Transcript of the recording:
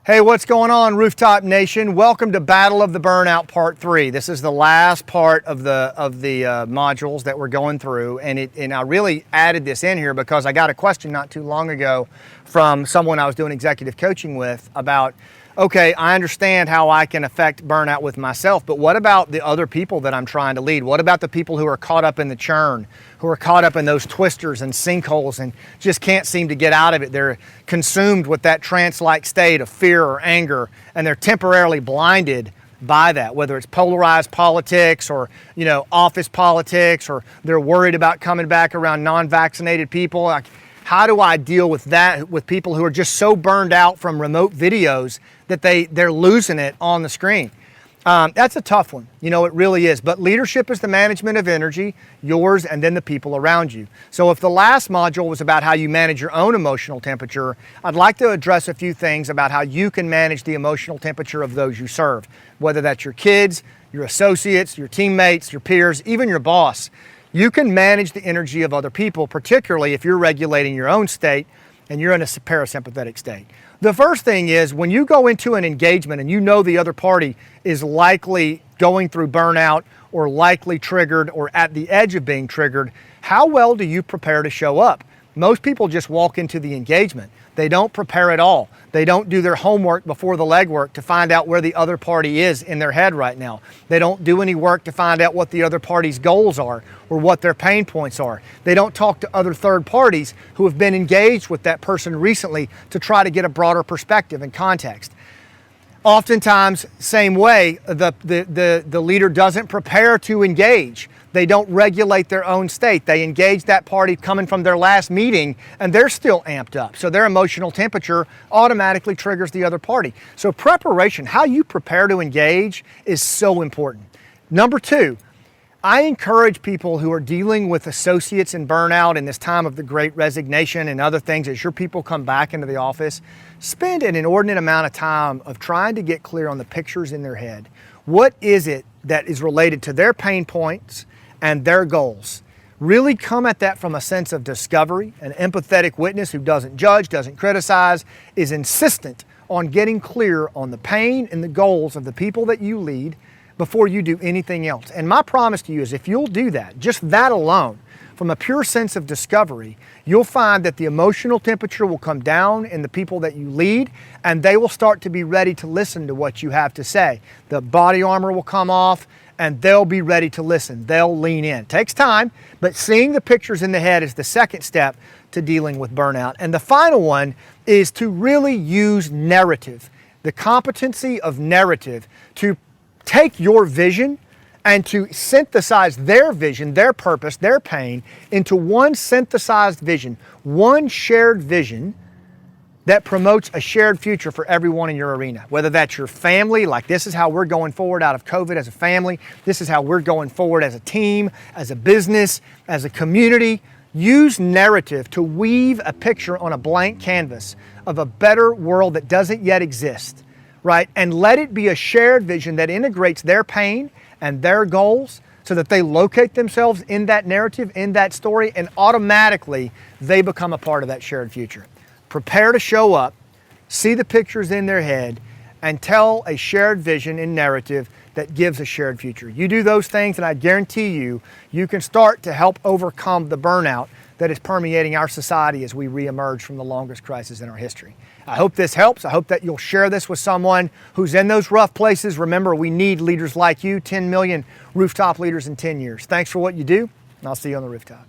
Hey, what's going on, Rooftop Nation? Welcome to Battle of the Burnout Part 3. This is the last part of the modules that we're going through, and I really added this in here because I got a question not too long ago from someone I was doing executive coaching with about, okay, I understand how I can affect burnout with myself, but what about the other people that I'm trying to lead? What about the people who are caught up in the churn, who are caught up in those twisters and sinkholes and just can't seem to get out of it? They're consumed with that trance-like state of fear or anger, and they're temporarily blinded by that, whether it's polarized politics or, office politics, or they're worried about coming back around non-vaccinated people. Like, how do I deal with that with people who are just so burned out from remote videos that they're losing it on the screen? That's a tough one. It really is. But leadership is the management of energy, yours and then the people around you. So if the last module was about how you manage your own emotional temperature, I'd like to address a few things about how you can manage the emotional temperature of those you serve, whether that's your kids, your associates, your teammates, your peers, even your boss. You can manage the energy of other people, particularly if you're regulating your own state and you're in a parasympathetic state. The first thing is when you go into an engagement and you know the other party is likely going through burnout or likely triggered or at the edge of being triggered, how well do you prepare to show up? Most people just walk into the engagement. They don't prepare at all. They don't do their homework before the legwork to find out where the other party is in their head right now. They don't do any work to find out what the other party's goals are or what their pain points are. They don't talk to other third parties who have been engaged with that person recently to try to get a broader perspective and context. Oftentimes, same way, the leader doesn't prepare to engage. They don't regulate their own state. They engage that party coming from their last meeting and they're still amped up. So their emotional temperature automatically triggers the other party. So preparation, how you prepare to engage, is so important. Number two, I encourage people who are dealing with associates in burnout in this time of the Great Resignation and other things, as your people come back into the office, spend an inordinate amount of time of trying to get clear on the pictures in their head. What is it that is related to their pain points and their goals? Really come at that from a sense of discovery. An empathetic witness who doesn't judge, doesn't criticize, is insistent on getting clear on the pain and the goals of the people that you lead before you do anything else. And my promise to you is if you'll do that, just that alone, from a pure sense of discovery, you'll find that the emotional temperature will come down in the people that you lead, and they will start to be ready to listen to what you have to say. The body armor will come off, and they'll be ready to listen. They'll lean in. It takes time, but seeing the pictures in the head is the second step to dealing with burnout. And the final one is to really use narrative, the competency of narrative, to take your vision and to synthesize their vision, their purpose, their pain into one synthesized vision, one shared vision that promotes a shared future for everyone in your arena. Whether that's your family, like this is how we're going forward out of COVID as a family, this is how we're going forward as a team, as a business, as a community. Use narrative to weave a picture on a blank canvas of a better world that doesn't yet exist, right? And let it be a shared vision that integrates their pain and their goals so that they locate themselves in that narrative, in that story, and automatically they become a part of that shared future. Prepare to show up, see the pictures in their head, and tell a shared vision and narrative that gives a shared future. You do those things and I guarantee you, you can start to help overcome the burnout that is permeating our society as we reemerge from the longest crisis in our history. I hope this helps. I hope that you'll share this with someone who's in those rough places. Remember, we need leaders like you, 10 million rooftop leaders in 10 years. Thanks for what you do, and I'll see you on the rooftop.